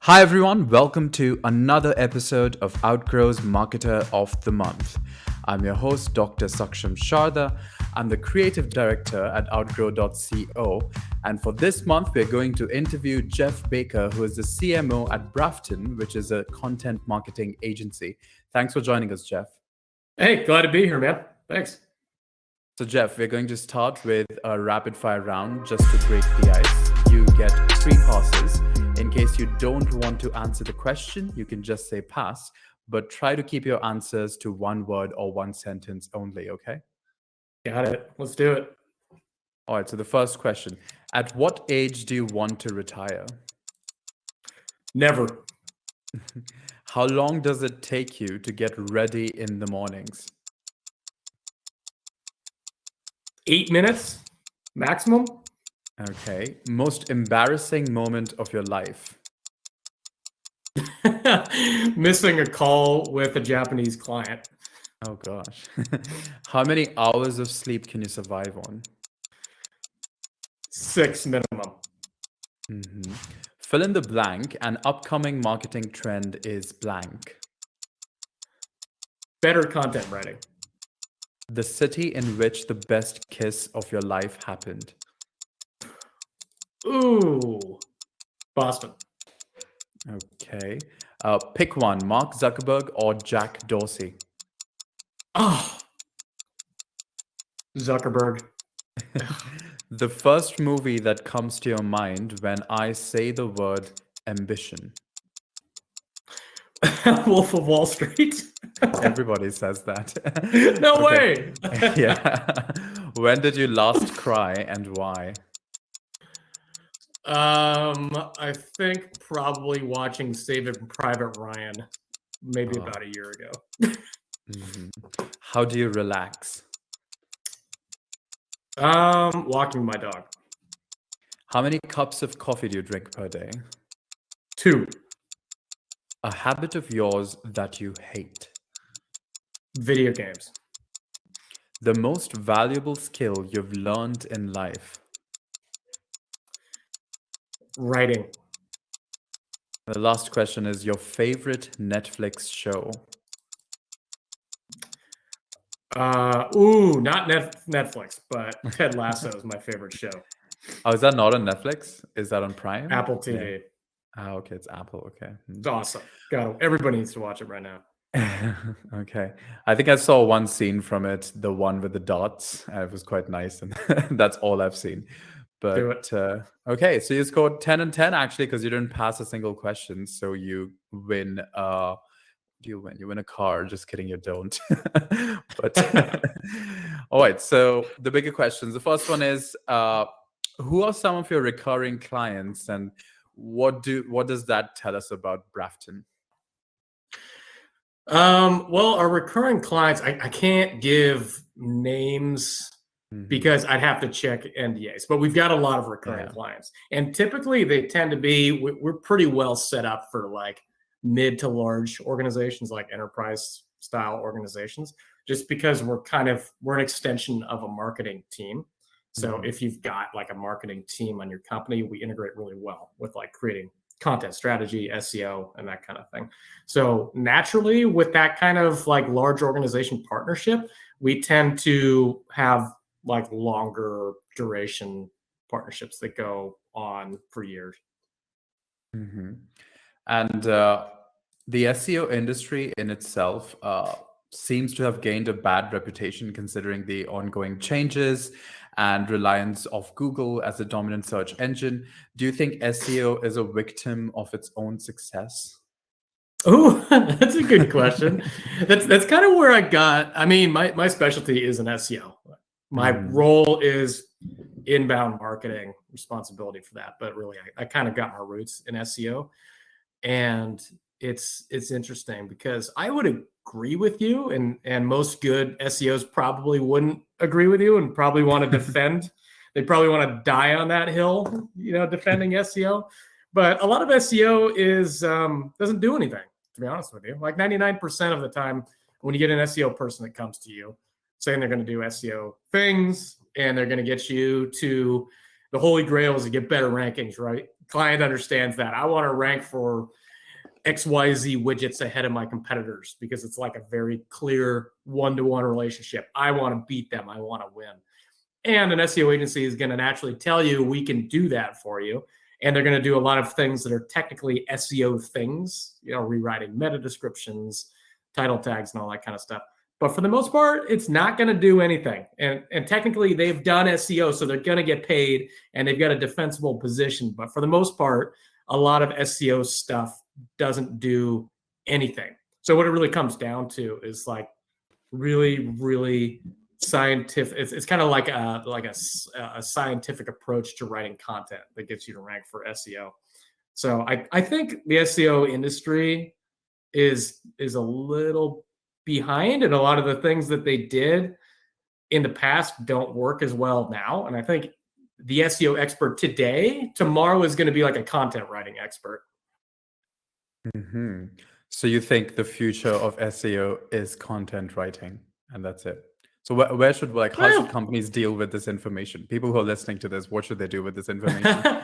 Hi everyone, welcome to another episode of Outgrow's Marketer of the Month. I'm your host, Dr. Saksham Sharda. I'm the creative director at outgrow.co. And for this month, we're going to interview Jeff Baker, who is the CMO at Brafton, which is a content marketing agency. Thanks for joining us, Jeff. Hey, glad to be here, man. Thanks. So, Jeff, we're going to start with a rapid fire round just to break the ice. You get 3 passes. In case you don't want to answer the question, you can just say pass, but try to keep your answers to one word or one sentence only, okay? Got it. Let's do it. All right, so the first question. At what age do you want to retire? Never. How long does it take you to get ready in the mornings? 8 minutes maximum. Okay. Most embarrassing moment of your life? Missing a call with a Japanese client. Oh gosh. How many hours of sleep can you survive on? 6 minimum. Fill in the blank. An upcoming marketing trend is blank. Better content writing. The city in which the best kiss of your life happened. Ooh, Boston. Okay. Pick one, Mark Zuckerberg or Jack Dorsey. Oh, Zuckerberg. The first movie that comes to your mind when I say the word ambition. Wolf of Wall Street. Everybody says that. No way. Yeah. When did you last cry and why? I think probably watching Saving Private Ryan maybe about a year ago. How do you relax? Walking my dog. How many cups of coffee do you drink per day? 2. A habit of yours that you hate. Video games. The most valuable skill you've learned in life. Writing. The last question is your favorite Netflix show. Not Netflix, but Ted Lasso is my favorite show. Oh, is that not on Netflix? Is that on Prime? Apple TV. Yeah. Okay, it's Apple. Okay. It's awesome. Everybody needs to watch it right now. Okay. I think I saw one scene from it, the one with the dots. It was quite nice, and that's all I've seen. But okay, so you scored 10 and 10 actually, because you didn't pass a single question. So you win. You win. You win a car. Just kidding, you don't. But all right. So the bigger questions. The first one is, who are some of your recurring clients, and what does that tell us about Brafton? Well, our recurring clients, I can't give names because I'd have to check NDAs, but we've got a lot of recurring clients, and typically they tend to be, we're pretty well set up for like mid to large organizations, like enterprise style organizations, just because we're an extension of a marketing team. So if you've got like a marketing team on your company, we integrate really well with like creating content strategy, SEO, and that kind of thing. So naturally, with that kind of like large organization partnership, we tend to have like longer duration partnerships that go on for years. And the SEO industry in itself seems to have gained a bad reputation considering the ongoing changes and reliance of Google as a dominant search engine. Do you think SEO is a victim of its own success? Oh, that's a good question. That's kind of where I got. I mean, my specialty is in SEO. My role is inbound marketing, responsibility for that. But really, I kind of got my roots in SEO, and it's interesting because I would agree with you, and most good SEOs probably wouldn't agree with you and probably want to defend. They probably want to die on that hill, defending SEO. But a lot of SEO is doesn't do anything, to be honest with you. Like 99% of the time, when you get an SEO person that comes to you saying they're going to do SEO things and they're going to get you to the holy grail is to get better rankings, right? client understands that. I want to rank for XYZ widgets ahead of my competitors because it's like a very clear one-to-one relationship. I want to beat them. I want to win. And an SEO agency is going to naturally tell you, we can do that for you. And they're going to do a lot of things that are technically SEO things, rewriting meta descriptions, title tags, and all that kind of stuff. But for the most part, it's not going to do anything. And technically, they've done SEO, so they're going to get paid, and they've got a defensible position. But for the most part, a lot of SEO stuff doesn't do anything. So what it really comes down to is like really, really scientific. It's kind of like a scientific approach to writing content that gets you to rank for SEO. So I think the SEO industry is a little behind, and a lot of the things that they did in the past don't work as well now. And I think the SEO expert today, tomorrow is going to be like a content writing expert. Mm-hmm. So you think the future of SEO is content writing, and that's it? So where should how should companies deal with this information? People who are listening to this, what should they do with this information?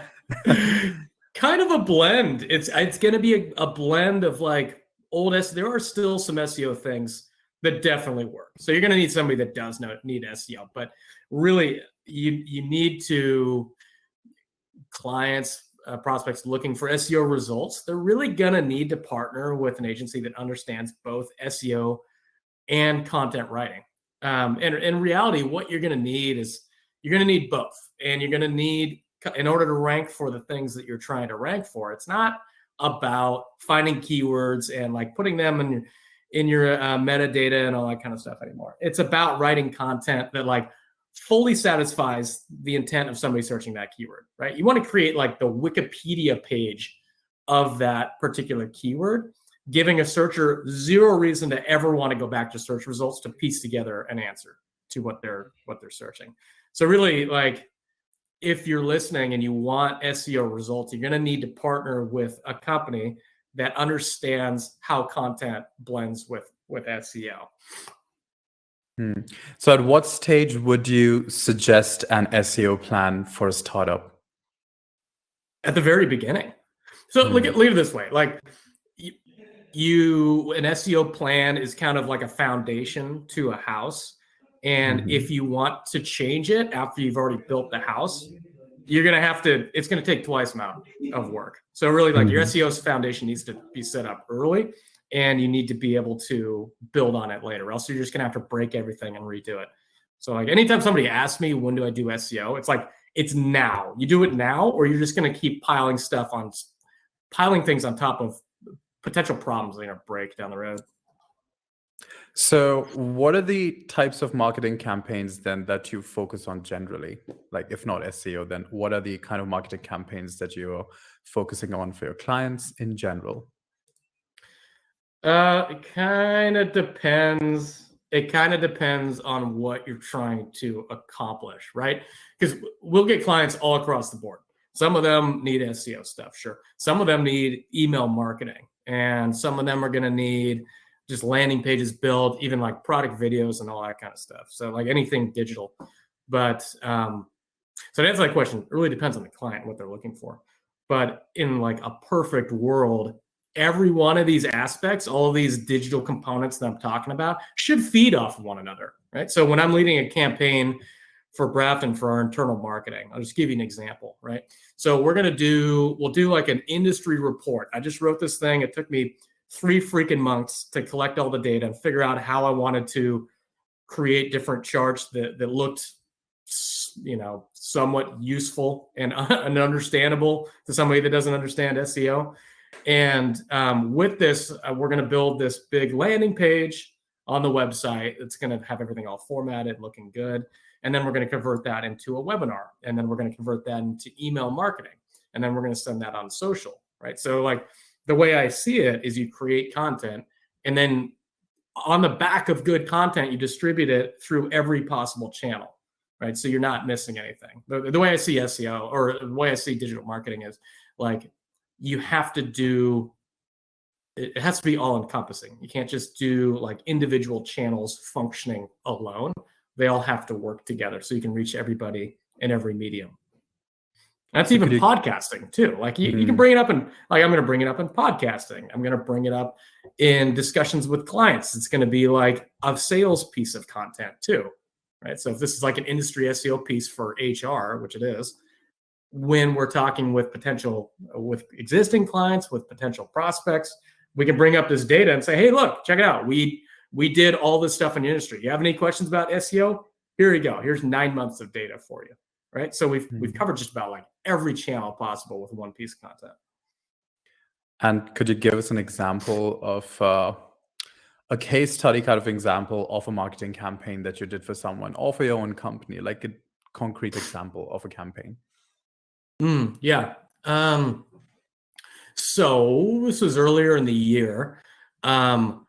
Kind of a blend. It's going to be a blend of like old SEO. There are still some SEO things that definitely work. So you're going to need somebody that does need SEO, but really you need to clients, prospects looking for SEO results. They're really going to need to partner with an agency that understands both SEO and content writing. And in reality, what you're going to need is you're going to need both. And you're going to need, in order to rank for the things that you're trying to rank for, it's not about finding keywords and like putting them in your metadata and all that kind of stuff anymore. It's about writing content that like fully satisfies the intent of somebody searching that keyword, right? You want to create like the Wikipedia page of that particular keyword, giving a searcher zero reason to ever want to go back to search results to piece together an answer to what they're searching. So really, like, if you're listening and you want SEO results, you're going to need to partner with a company that understands how content blends with SEO. So at what stage would you suggest an SEO plan for a startup? At the very beginning. So look at it this way. Like an SEO plan is kind of like a foundation to a house. And if you want to change it after you've already built the house, you're going to have to, it's going to take twice the amount of work. So really like your SEO's foundation needs to be set up early, and you need to be able to build on it later, or else you're just going to have to break everything and redo it. So like anytime somebody asks me, when do I do SEO? It's like, it's now. You do it now, or you're just going to keep piling things on top of potential problems that are going to break down the road. So what are the types of marketing campaigns then that you focus on generally? Like if not SEO, then what are the kind of marketing campaigns that you're focusing on for your clients in general? It kind of depends. It kind of depends on what you're trying to accomplish, right? Because we'll get clients all across the board. Some of them need SEO stuff, sure. Some of them need email marketing, and some of them are going to need just landing pages built, even like product videos and all that kind of stuff. So like anything digital. But so to answer that question, it really depends on the client, what they're looking for. But in like a perfect world, every one of these aspects, all of these digital components that I'm talking about, should feed off of one another, right? So when I'm leading a campaign for Brafton for our internal marketing, I'll just give you an example, right? So we'll do like an industry report. I just wrote this thing. It took me 3 freaking months to collect all the data and figure out how I wanted to create different charts that looked, somewhat useful and understandable to somebody that doesn't understand SEO. And with this, we're going to build this big landing page on the website. It's going to have everything all formatted, looking good. And then we're going to convert that into a webinar. And then we're going to convert that into email marketing. And then we're going to send that on social, right? So like the way I see it is you create content, and then on the back of good content, you distribute it through every possible channel, right? So you're not missing anything. The way I see SEO, or the way I see digital marketing, is like, you have to do, it has to be all encompassing. You can't just do like individual channels functioning alone. They all have to work together so you can reach everybody in every medium. That's even podcasting too. Like you can bring it up in, like, I'm going to bring it up in podcasting. I'm going to bring it up in discussions with clients. It's going to be like a sales piece of content too, right? So if this is like an industry SEO piece for HR, which it is, when we're talking with existing clients, with potential prospects, we can bring up this data and say, hey, look, check it out. We did all this stuff in the industry. You have any questions about SEO? Here you go. Here's 9 months of data for you. Right. So we've covered just about like every channel possible with one piece of content. And could you give us an example of a case study kind of example of a marketing campaign that you did for someone or for your own company, like a concrete example of a campaign? Yeah. So this was earlier in the year. One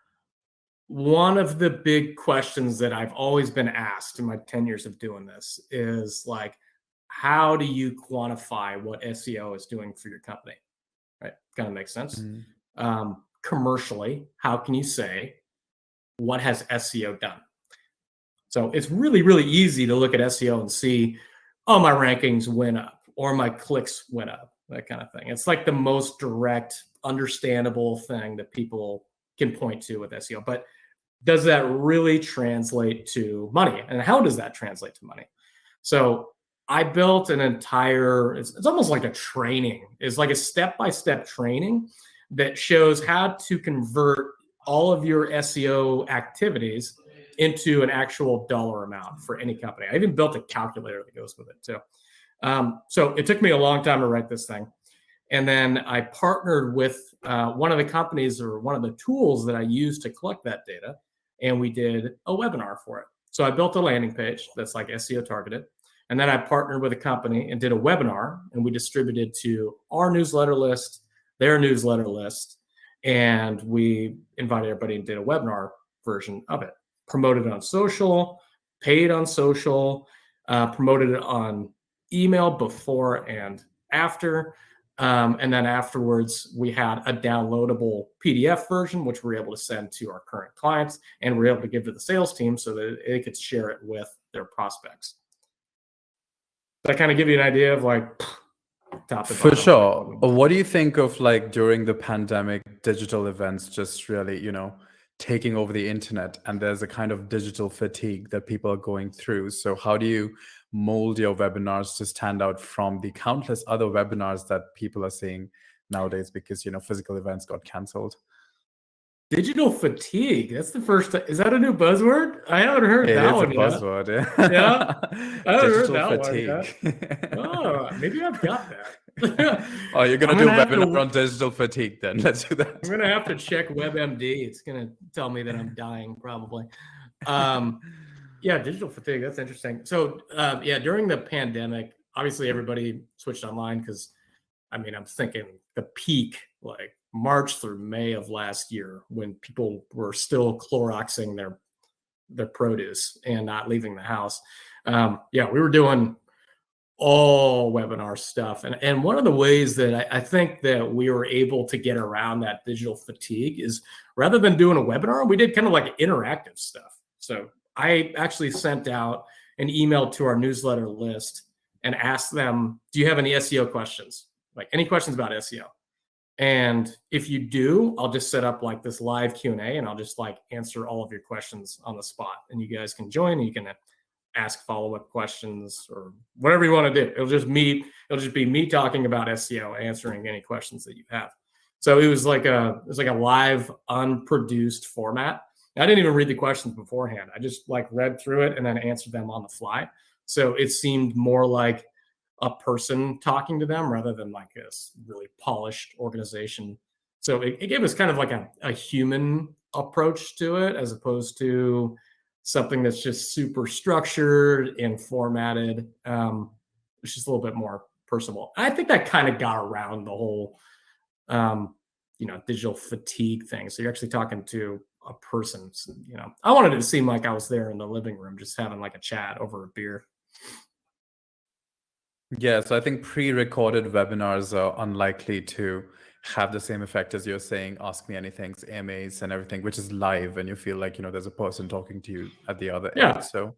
of the big questions that I've always been asked in my 10 years of doing this is like, how do you quantify what SEO is doing for your company? Right? Kind of makes sense. Commercially, how can you say, what has SEO done? So it's really, really easy to look at SEO and see, oh, my rankings went up or my clicks went up, that kind of thing. It's like the most direct, understandable thing that people can point to with SEO. But does that really translate to money? And how does that translate to money? So I built an entire, it's almost like a training. It's like a step-by-step training that shows how to convert all of your SEO activities into an actual dollar amount for any company. I even built a calculator that goes with it too. So it took me a long time to write this thing. And then I partnered with one of the companies or one of the tools that I use to collect that data. And we did a webinar for it. So I built a landing page that's like SEO targeted. And then I partnered with a company and did a webinar, and we distributed to our newsletter list, their newsletter list, and we invited everybody and did a webinar version of it. Promoted it on social, paid on social, promoted it on email before and after. And then afterwards, we had a downloadable PDF version, which we were able to send to our current clients, and we were able to give to the sales team so that they could share it with their prospects. That kind of give you an idea of like top to bottom. For sure. What do you think of like during the pandemic, digital events just really, taking over the internet, and there's a kind of digital fatigue that people are going through. So how do you mold your webinars to stand out from the countless other webinars that people are seeing nowadays because, physical events got canceled? Digital fatigue. That's the first. Is that a new buzzword? I haven't heard that one yet. It is a buzzword, yeah. Yeah, I haven't heard that fatigue. One yet. Oh, maybe I've got that. Oh, you're going to do a webinar on digital fatigue then. Let's do that. I'm going to have to check WebMD. It's going to tell me that I'm dying probably. Yeah, digital fatigue. That's interesting. So yeah, during the pandemic, obviously everybody switched online because, I'm thinking the peak, like March through May of last year, when people were still Cloroxing their produce and not leaving the house. Yeah, we were doing all webinar stuff. And one of the ways that I think that we were able to get around that digital fatigue is rather than doing a webinar, we did kind of like interactive stuff. So I actually sent out an email to our newsletter list and asked them, do you have any SEO questions? Like any questions about SEO? And if you do, I'll just set up like this live Q&A and I'll just like answer all of your questions on the spot. And you guys can join and you can ask follow-up questions or whatever you want to do. It'll just be me talking about SEO, answering any questions that you have. So it was like a live, unproduced format. I didn't even read the questions beforehand. I just like read through it and then answered them on the fly. So it seemed more like a person talking to them rather than like this really polished organization. So it gave us kind of like a human approach to it as opposed to something that's just super structured and formatted. It's just a little bit more personable. I think that kind of got around the whole, digital fatigue thing. So you're actually talking to a person. So, I wanted it to seem like I was there in the living room, just having like a chat over a beer. Yeah, so I think pre-recorded webinars are unlikely to have the same effect as you're saying, Ask Me Anythings, AMAs and everything, which is live and you feel like, there's a person talking to you at the other end. So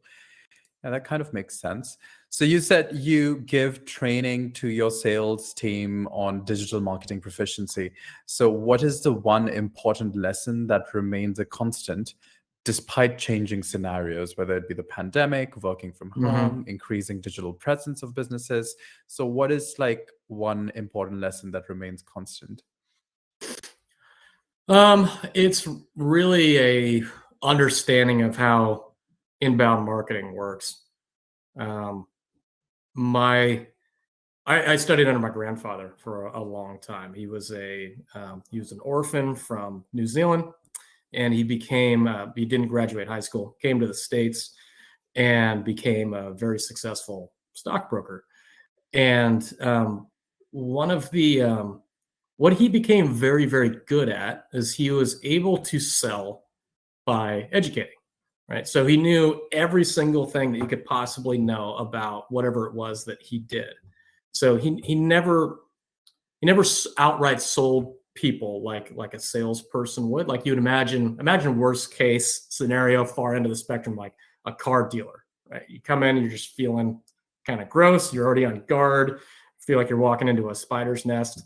Yeah, that kind of makes sense. So you said you give training to your sales team on digital marketing proficiency. So what is the one important lesson that remains a constant despite changing scenarios, whether it be the pandemic, working from home, increasing digital presence of businesses? So what is like one important lesson that remains constant? It's really a understanding of how inbound marketing works. Um, I studied under my grandfather for a long time. He was an orphan from New Zealand, and he didn't graduate high school, came to the States, and became a very successful stockbroker. And one of the what he became very, very good at is he was able to sell by educating, right? So he knew every single thing that you could possibly know about whatever it was that he did. So he never outright sold people like a salesperson would. Like you'd imagine worst case scenario, far end of the spectrum, like a car dealer, right? You come in, you're just feeling kind of gross. You're already on guard. Feel like you're walking into a spider's nest.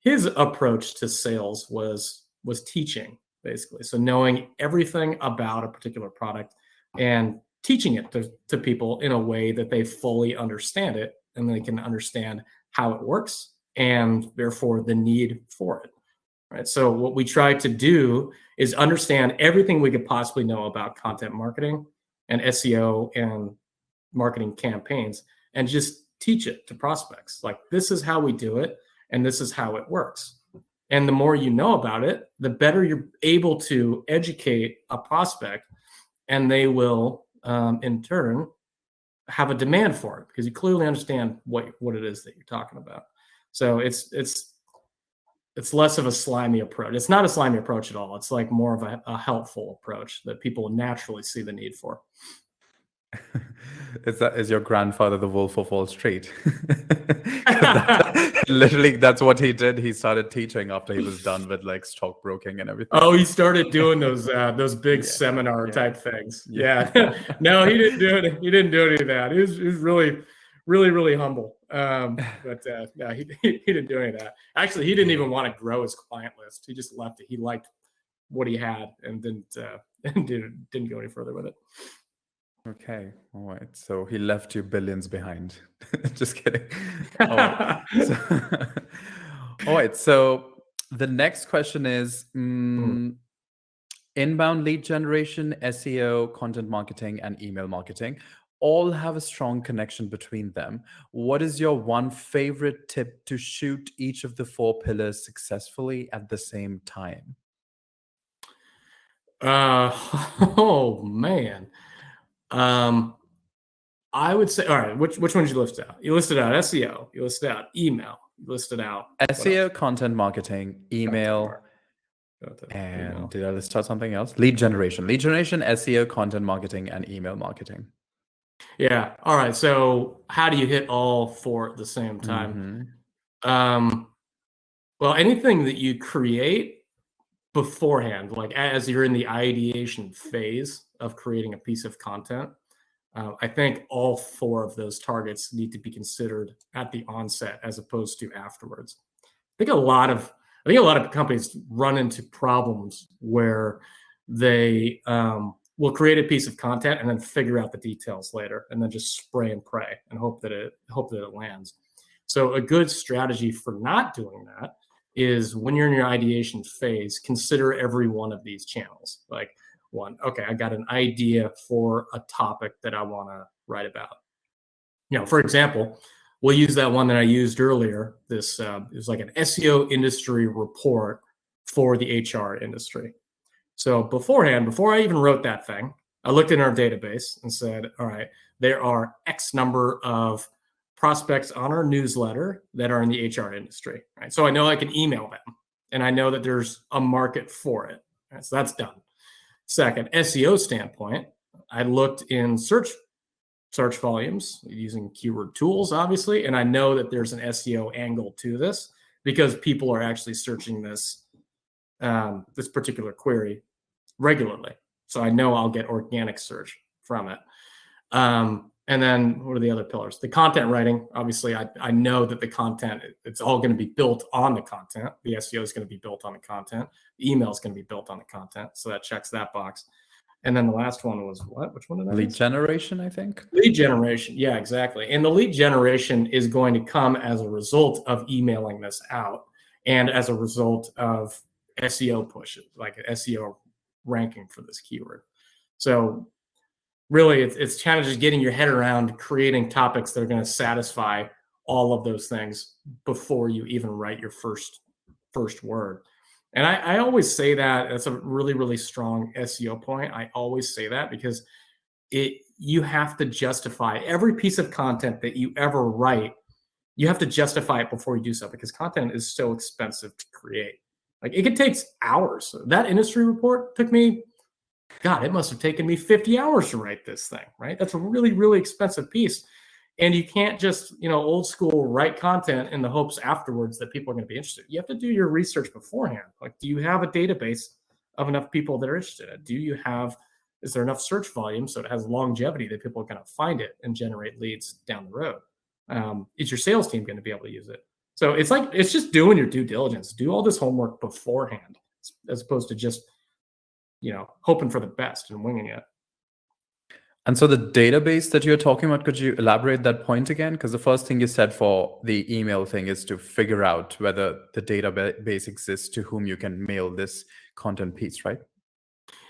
His approach to sales was teaching, basically. So knowing everything about a particular product and teaching it to people in a way that they fully understand it and they can understand how it works and therefore the need for it. Right. So what we try to do is understand everything we could possibly know about content marketing and SEO and marketing campaigns and just teach it to prospects. Like, this is how we do it and this is how it works. And the more you know about it, the better you're able to educate a prospect, and they will in turn have a demand for it because you clearly understand what it is that you're talking about. So it's less of a slimy approach. It's not a slimy approach at all. It's like more of a helpful approach that people naturally see the need for. Is your grandfather the Wolf of Wall Street? Literally, that's what he did. He started teaching after he was done with like stockbroking and everything. Oh, he started doing those big seminar type things. Yeah. No, he didn't do it. He didn't do any of that. He was really, really, really humble. But no, he didn't do any of that. Actually, he didn't even want to grow his client list. He just left it. He liked what he had and didn't go any further with it. Okay. All right. So he left you billions behind. Just kidding. All right. All right. So the next question is inbound lead generation, SEO, content marketing, and email marketing all have a strong connection between them. What is your one favorite tip to shoot each of the 4 pillars successfully at the same time? Oh man. I would say, all right, which ones you listed out? You listed out SEO, you listed out email, you listed out SEO, content marketing, email, and did I list out something else? Lead generation, SEO, content marketing, and email marketing. Yeah. All right. So how do you hit all 4 at the same time? Well, anything that you create beforehand, like as you're in the ideation phase of creating a piece of content, I think all 4 of those targets need to be considered at the onset as opposed to afterwards. I think a lot of companies run into problems where they will create a piece of content and then figure out the details later, and then just spray and pray and hope that it lands. So a good strategy for not doing that is, when you're in your ideation phase, consider every one of these channels. Like, okay, I got an idea for a topic that I want to write about. For example, we'll use that one that I used earlier. This it was like an SEO industry report for the HR industry. So beforehand, before I even wrote that thing, I looked in our database and said, all right, there are X number of prospects on our newsletter that are in the HR industry. Right? So I know I can email them, and I know that there's a market for it. Right? So that's done. Second, SEO standpoint, I looked in search volumes using keyword tools, obviously, and I know that there's an SEO angle to this because people are actually searching this particular query regularly. So I know I'll get organic search from it. And then what are the other pillars? The content writing. Obviously, I know that the content, it's all going to be built on the content. The SEO is going to be built on the content. The email is going to be built on the content. So that checks that box. And then the last one was what? Which one did I Lead generation, I think. Lead generation. Yeah, exactly. And the lead generation is going to come as a result of emailing this out and as a result of SEO pushes, like SEO ranking for this keyword. So really, it's kind of just getting your head around creating topics that are going to satisfy all of those things before you even write your first word. And I always say that that's a really, really strong SEO point. I always say that because you have to justify every piece of content that you ever write. You have to justify it before you do so, because content is so expensive to create. Like, it takes hours. That industry report took me, God, it must have taken me 50 hours to write this thing, right? That's a really, really expensive piece. And you can't just, old school write content in the hopes afterwards that people are going to be interested. You have to do your research beforehand. Like, do you have a database of enough people that are interested in it? Is there enough search volume so it has longevity that people are going to find it and generate leads down the road? Is your sales team going to be able to use it? So it's just doing your due diligence. Do all this homework beforehand, as opposed to just, hoping for the best and winging it. And so the database that you're talking about, could you elaborate that point again? Because the first thing you said for the email thing is to figure out whether the database exists to whom you can mail this content piece, right?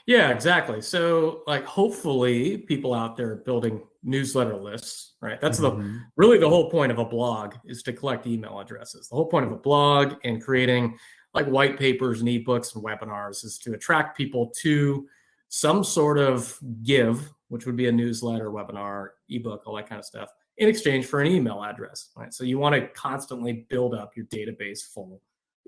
Yeah, exactly. So, like, hopefully people out there building newsletter lists, right? That's really the whole point of a blog, is to collect email addresses. The whole point of a blog and creating like white papers and ebooks and webinars is to attract people to some sort of give, which would be a newsletter, webinar, ebook, all that kind of stuff, in exchange for an email address, right? So you want to constantly build up your database full of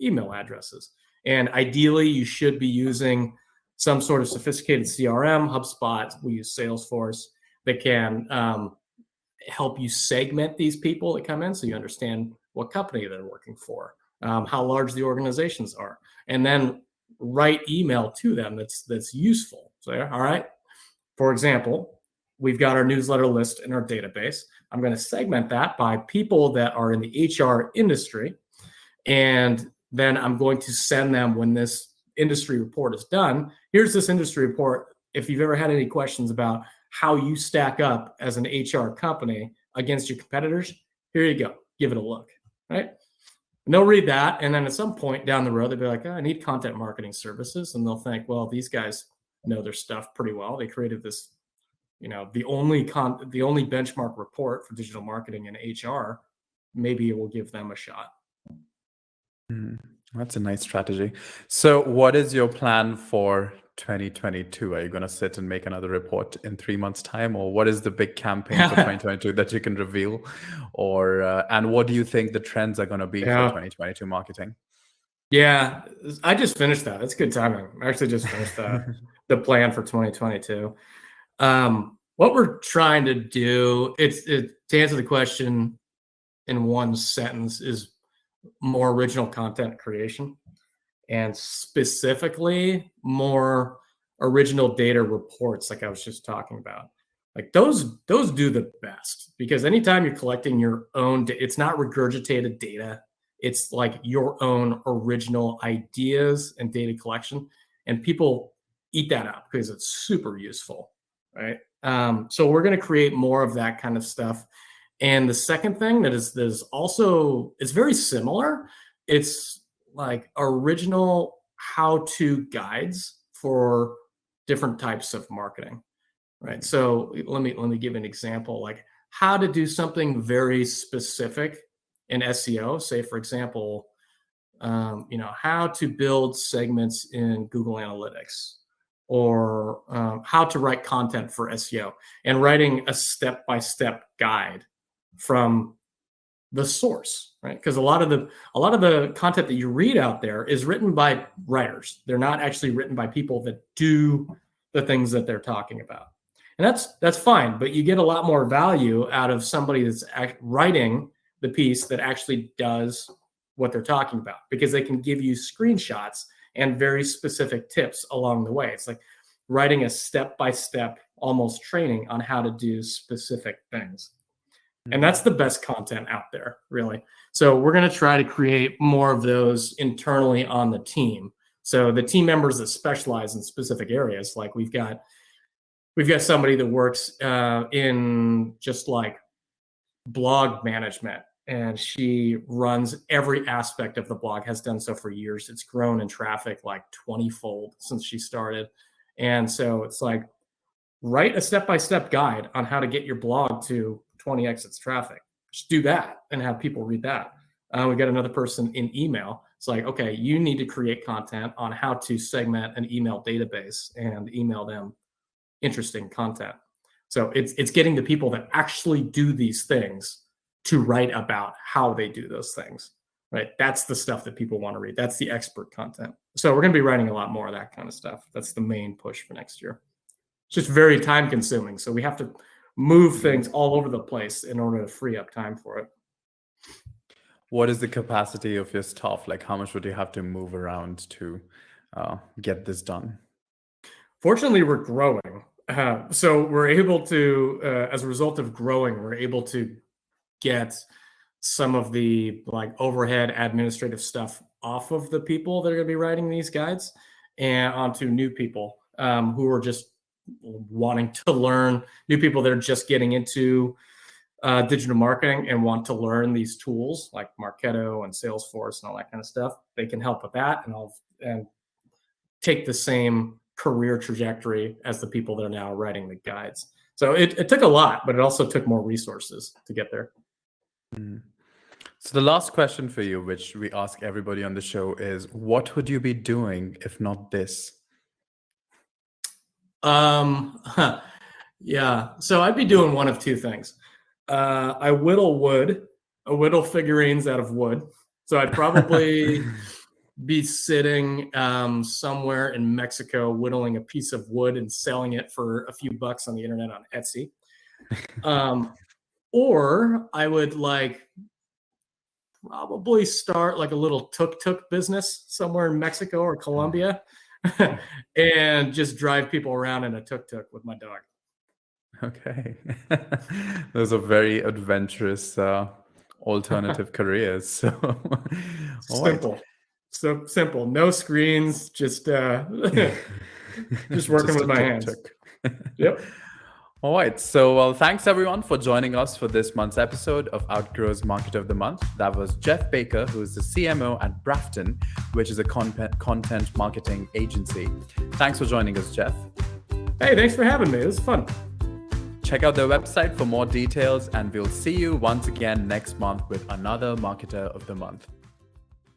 email addresses. And ideally, you should be using some sort of sophisticated CRM, HubSpot, we use Salesforce, that can help you segment these people that come in so you understand what company they're working for, how large the organizations are, and then write email to them that's useful. So, all right, for example, we've got our newsletter list in our database. I'm going to segment that by people that are in the HR industry, and then I'm going to send them, when this industry report is done, here's this industry report. If you've ever had any questions about how you stack up as an HR company against your competitors, here you go. Give it a look, right? And they'll read that, and then at some point down the road, they'll be like, I need content marketing services. And they'll think, well, these guys know their stuff pretty well. They created this, the only benchmark report for digital marketing in HR. Maybe it will give them a shot. That's a nice strategy. So what is your plan for 2022? Are you going to sit and make another report in 3 months' time, or what is the big campaign for 2022 that you can reveal? Or and what do you think the trends are going to be for 2022 marketing? Yeah, I just finished that. That's good timing. I actually just finished the plan for 2022. What we're trying to do, to answer the question in one sentence, is more original content creation, and specifically more original data reports, like I was just talking about. Like those do the best, because anytime you're collecting your own, it's not regurgitated data. It's like your own original ideas and data collection, and people eat that up because it's super useful, right? So we're going to create more of that kind of stuff. And the second thing that is also, it's very similar. It's like original how-to guides for different types of marketing, right? So let me give an example, like how to do something very specific in SEO. Say, for example, how to build segments in Google Analytics, or how to write content for SEO, and writing a step-by-step guide from the source, right? Because a lot of the content that you read out there is written by writers. They're not actually written by people that do the things that they're talking about. And that's fine, but you get a lot more value out of somebody that's writing the piece that actually does what they're talking about, because they can give you screenshots and very specific tips along the way. It's like writing a step-by-step almost training on how to do specific things. And that's the best content out there, really. So we're going to try to create more of those internally on the team. So the team members that specialize in specific areas, like we've got somebody that works in just like blog management, and she runs every aspect of the blog, has done so for years. It's grown in traffic like 20-fold since she started. And so it's like, write a step-by-step guide on how to get your blog to 20x its traffic. Just do that and have people read that. We got another person in email. It's like, okay, you need to create content on how to segment an email database and email them interesting content. So it's getting the people that actually do these things to write about how they do those things, right? That's the stuff that people want to read. That's the expert content. So we're going to be writing a lot more of that kind of stuff. That's the main push for next year. It's just very time consuming. So we have to move things all over the place in order to free up time for it. What is the capacity of your staff? Like, how much would you have to move around to get this done? Fortunately, we're growing. So we're able to, as a result of growing, we're able to get some of the like overhead administrative stuff off of the people that are going to be writing these guides and onto new people who are just wanting to learn, new people that are just getting into digital marketing and want to learn these tools like Marketo and Salesforce and all that kind of stuff. They can help with that and take the same career trajectory as the people that are now writing the guides. So it took a lot, but it also took more resources to get there. So the last question for you, which we ask everybody on the show, is what would you be doing if not this? Yeah. So I'd be doing one of two things. I whittle figurines out of wood. So I'd probably be sitting somewhere in Mexico, whittling a piece of wood and selling it for a few bucks on the internet on Etsy. Or I would like probably start like a little tuk-tuk business somewhere in Mexico or Colombia and just drive people around in a tuk-tuk with my dog. Okay. Those are very adventurous alternative careers. So simple. Right. So simple. No screens, just working with my hands. Yep. All right. So, well, thanks everyone for joining us for this month's episode of Outgrow's Market of the Month. That was Jeff Baker, who is the CMO at Brafton, which is a content marketing agency. Thanks for joining us, Jeff. Hey, thanks for having me. It was fun. Check out their website for more details, and we'll see you once again next month with another Marketer of the Month.